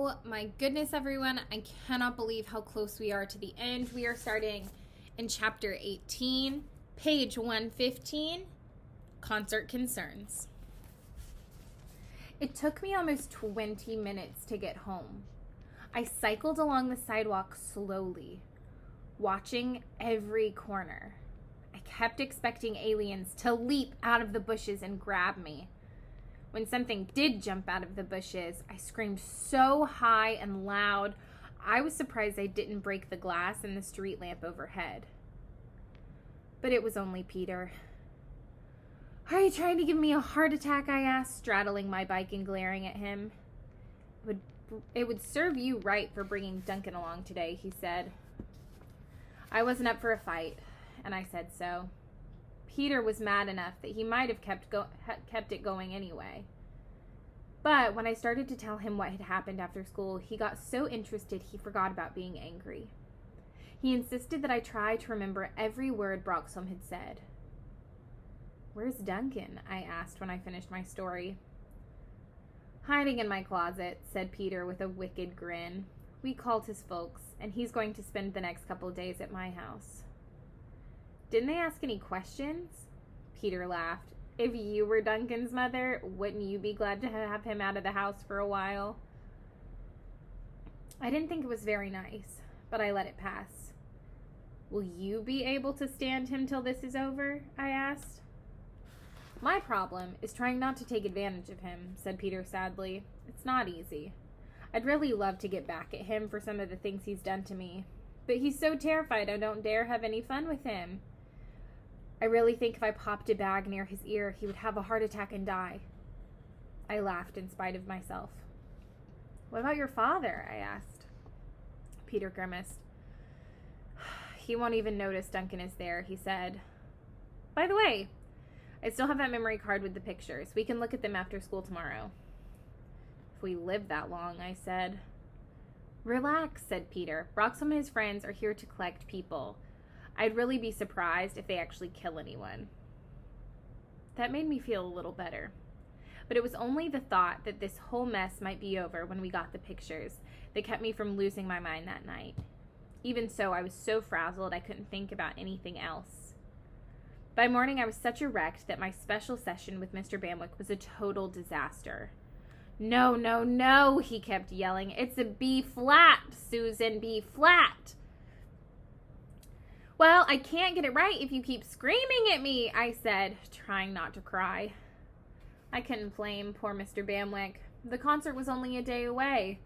Oh my goodness, everyone. I cannot believe how close we are to the end. We are starting in chapter 18, page 115, Concert Concerns. It took me almost 20 minutes to get home. I cycled along the sidewalk slowly, watching every corner. I kept expecting aliens to leap out of the bushes and grab me. When something did jump out of the bushes, I screamed so high and loud, I was surprised I didn't break the glass in the street lamp overhead. But it was only Peter. "Are you trying to give me a heart attack?" I asked, straddling my bike and glaring at him. It would serve you right for bringing Duncan along today," he said. I wasn't up for a fight, and I said so. Peter was mad enough that he might have kept it going anyway. But when I started to tell him what had happened after school, he got so interested he forgot about being angry. He insisted that I try to remember every word Broxholm had said. "Where's Duncan?" I asked when I finished my story. "Hiding in my closet," said Peter with a wicked grin. "We called his folks, and he's going to spend the next couple of days at my house." "Didn't they ask any questions?" Peter laughed. "If you were Duncan's mother, wouldn't you be glad to have him out of the house for a while?" I didn't think it was very nice, but I let it pass. "Will you be able to stand him till this is over?" I asked. "My problem is trying not to take advantage of him," said Peter sadly. "It's not easy. I'd really love to get back at him for some of the things he's done to me, but he's so terrified I don't dare have any fun with him. I really think if I popped a bag near his ear, he would have a heart attack and die." I laughed in spite of myself. "What about your father?" I asked. Peter grimaced. "He won't even notice Duncan is there," he said. "By the way, I still have that memory card with the pictures. We can look at them after school tomorrow." "If we live that long," I said. "Relax," said Peter. "Broxholm and his friends are here to collect people. I'd really be surprised if they actually kill anyone." That made me feel a little better. But it was only the thought that this whole mess might be over when we got the pictures that kept me from losing my mind that night. Even so, I was so frazzled I couldn't think about anything else. By morning, I was such a wreck that my special session with Mr. Bamwick was a total disaster. "No, no, no," he kept yelling. "It's a B flat, Susan, B flat." "Well, I can't get it right if you keep screaming at me," I said, trying not to cry. I couldn't blame poor Mr. Bamwick. The concert was only a day away,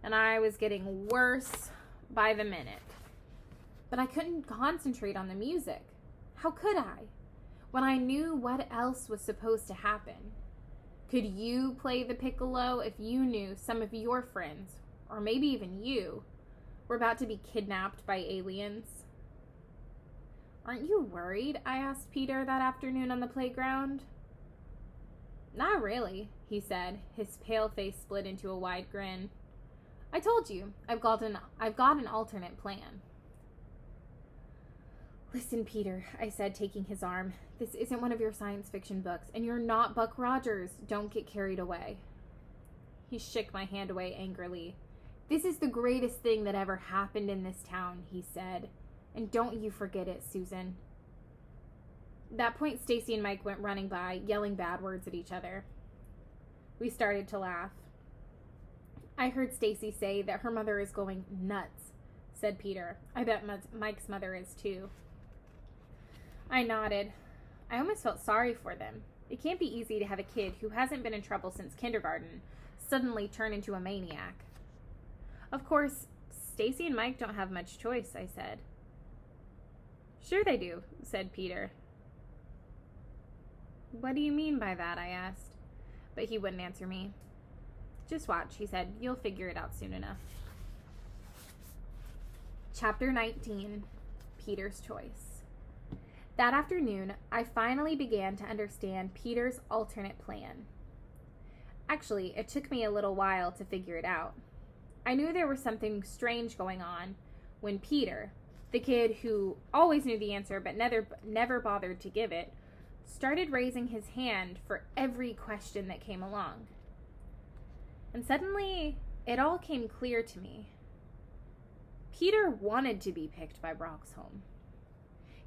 and I was getting worse by the minute. But I couldn't concentrate on the music. How could I, when I knew what else was supposed to happen? Could you play the piccolo if you knew some of your friends, or maybe even you, were about to be kidnapped by aliens? "Aren't you worried?" I asked Peter that afternoon on the playground. "Not really," he said, his pale face split into a wide grin. "I told you, I've got an alternate plan." "Listen, Peter," I said, taking his arm. "This isn't one of your science fiction books, and you're not Buck Rogers. Don't get carried away." He shook my hand away angrily. "This is the greatest thing that ever happened in this town," he said. "And don't you forget it, Susan." At that point, Stacy and Mike went running by, yelling bad words at each other. We started to laugh. "I heard Stacy say that her mother is going nuts," said Peter. "I bet Mike's mother is too." I nodded. I almost felt sorry for them. It can't be easy to have a kid who hasn't been in trouble since kindergarten suddenly turn into a maniac. "Of course, Stacy and Mike don't have much choice," I said. "Sure they do," said Peter. "What do you mean by that?" I asked. But he wouldn't answer me. "Just watch," he said. "You'll figure it out soon enough." Chapter 19, Peter's Choice. That afternoon, I finally began to understand Peter's alternate plan. Actually, it took me a little while to figure it out. I knew there was something strange going on when Peter, the kid who always knew the answer but never bothered to give it, started raising his hand for every question that came along. And suddenly, it all came clear to me. Peter wanted to be picked by Broxholm.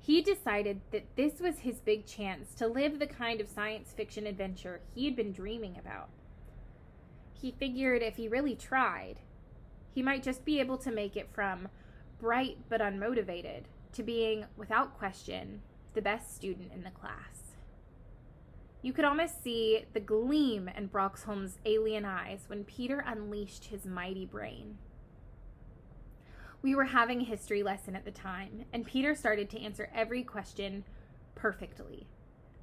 He decided that this was his big chance to live the kind of science fiction adventure he had been dreaming about. He figured if he really tried, he might just be able to make it from bright but unmotivated to being, without question, the best student in the class. You could almost see the gleam in Broxholm's alien eyes when Peter unleashed his mighty brain. We were having a history lesson at the time, and Peter started to answer every question perfectly.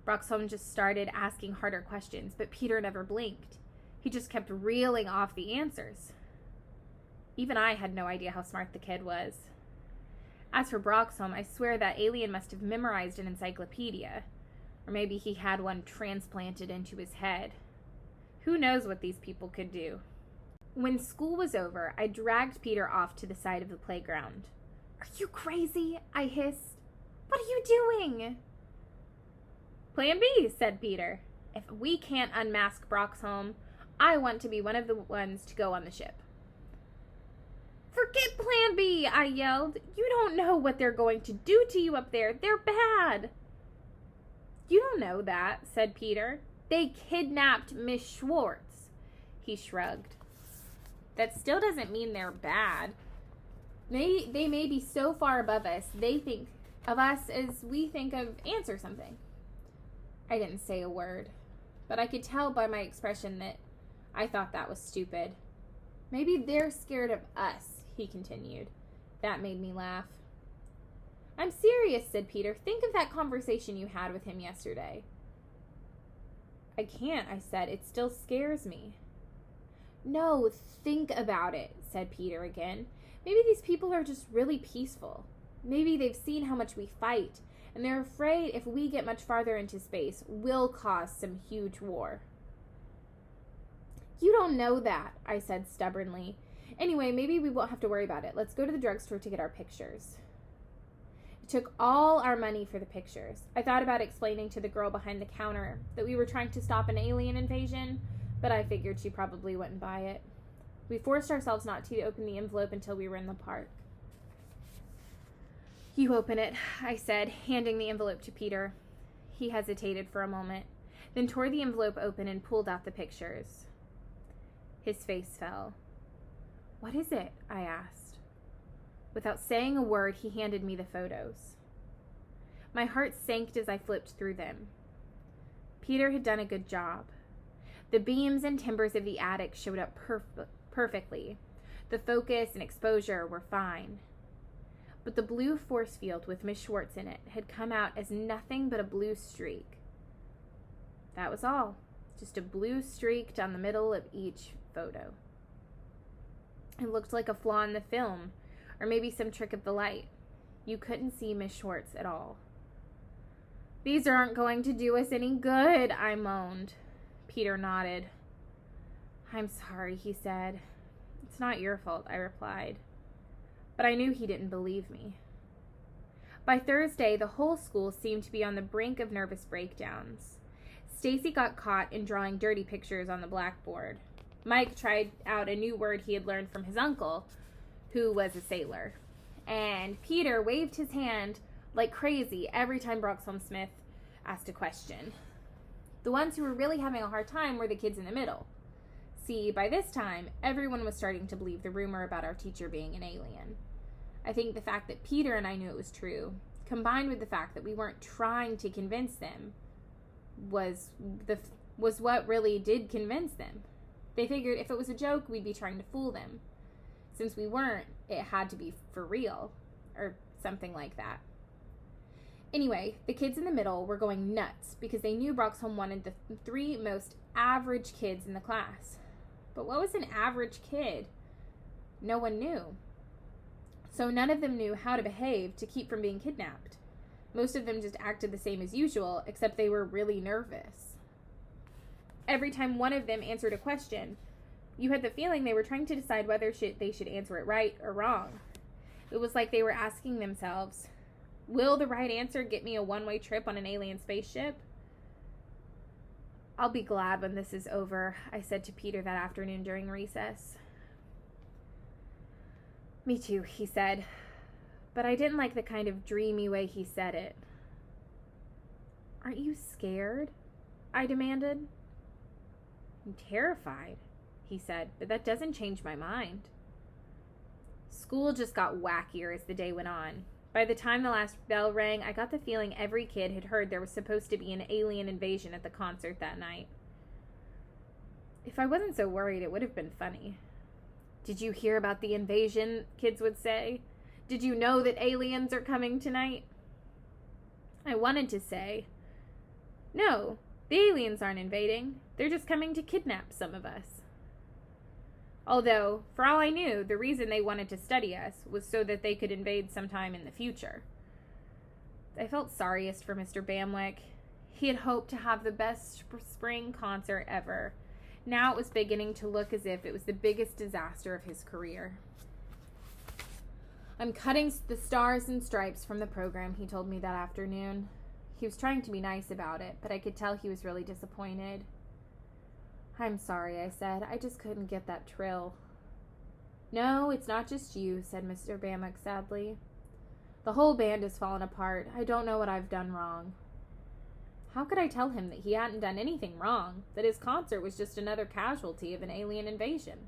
Broxholm just started asking harder questions, but Peter never blinked. He just kept reeling off the answers. Even I had no idea how smart the kid was. As for Broxholm, I swear that alien must have memorized an encyclopedia, or maybe he had one transplanted into his head. Who knows what these people could do? When school was over, I dragged Peter off to the side of the playground. "Are you crazy?" I hissed. "What are you doing?" "Plan B," said Peter. "If we can't unmask Broxholm, I want to be one of the ones to go on the ship." "Forget Plan B," I yelled. "You don't know what they're going to do to you up there. They're bad." "You don't know that," said Peter. "They kidnapped Miss Schwartz." He shrugged. "That still doesn't mean they're bad. They may be so far above us, they think of us as we think of ants or something." I didn't say a word, but I could tell by my expression that I thought that was stupid. "Maybe they're scared of us," he continued. That made me laugh. "I'm serious," said Peter. "Think of that conversation you had with him yesterday." "I can't," I said. "It still scares me." "No, think about it," said Peter again. "Maybe these people are just really peaceful. Maybe they've seen how much we fight, and they're afraid if we get much farther into space, we'll cause some huge war." "You don't know that," I said stubbornly. "Anyway, maybe we won't have to worry about it. Let's go to the drugstore to get our pictures." It took all our money for the pictures. I thought about explaining to the girl behind the counter that we were trying to stop an alien invasion, but I figured she probably wouldn't buy it. We forced ourselves not to open the envelope until we were in the park. "You open it," I said, handing the envelope to Peter. He hesitated for a moment, then tore the envelope open and pulled out the pictures. His face fell. "What is it?" I asked. Without saying a word, he handed me the photos. My heart sank as I flipped through them. Peter had done a good job. The beams and timbers of the attic showed up perfectly. The focus and exposure were fine. But the blue force field with Miss Schwartz in it had come out as nothing but a blue streak. That was all. Just a blue streak down the middle of each photo. It looked like a flaw in the film, or maybe some trick of the light. You couldn't see Miss Schwartz at all. "These aren't going to do us any good," I moaned. Peter nodded. "I'm sorry," he said. "It's not your fault," I replied. But I knew he didn't believe me. By Thursday, the whole school seemed to be on the brink of nervous breakdowns. Stacy got caught in drawing dirty pictures on the blackboard. Mike tried out a new word he had learned from his uncle, who was a sailor. And Peter waved his hand like crazy every time Broxholm Smith asked a question. The ones who were really having a hard time were the kids in the middle. See, by this time, everyone was starting to believe the rumor about our teacher being an alien. I think the fact that Peter and I knew it was true, combined with the fact that we weren't trying to convince them, was what really did convince them. They figured if it was a joke, we'd be trying to fool them. Since we weren't, it had to be for real, or something like that. Anyway, the kids in the middle were going nuts because they knew Broxholm wanted the 3 most average kids in the class. But what was an average kid? No one knew. So none of them knew how to behave to keep from being kidnapped. Most of them just acted the same as usual, except they were really nervous. Every time one of them answered a question, you had the feeling they were trying to decide whether they should answer it right or wrong. It was like they were asking themselves, will the right answer get me a one-way trip on an alien spaceship? "I'll be glad when this is over," I said to Peter that afternoon during recess. Me too, he said. But I didn't like the kind of dreamy way he said it. Aren't you scared? I demanded. I'm terrified, he said, but that doesn't change my mind. School just got wackier as the day went on. By the time the last bell rang, I got the feeling every kid had heard there was supposed to be an alien invasion at the concert that night. If I wasn't so worried, it would have been funny. Did you hear about the invasion? Kids would say. Did you know that aliens are coming tonight? I wanted to say, no, the aliens aren't invading. They're just coming to kidnap some of us. Although, for all I knew, the reason they wanted to study us was so that they could invade sometime in the future. I felt sorriest for Mr. Bamwick. He had hoped to have the best spring concert ever. Now it was beginning to look as if it was the biggest disaster of his career. I'm cutting the stars and stripes from the program, he told me that afternoon. He was trying to be nice about it, but I could tell he was really disappointed. I'm sorry, I said. I just couldn't get that trill. No, it's not just you, said Mr. Bamwick sadly. The whole band has fallen apart. I don't know what I've done wrong. How could I tell him that he hadn't done anything wrong, that his concert was just another casualty of an alien invasion?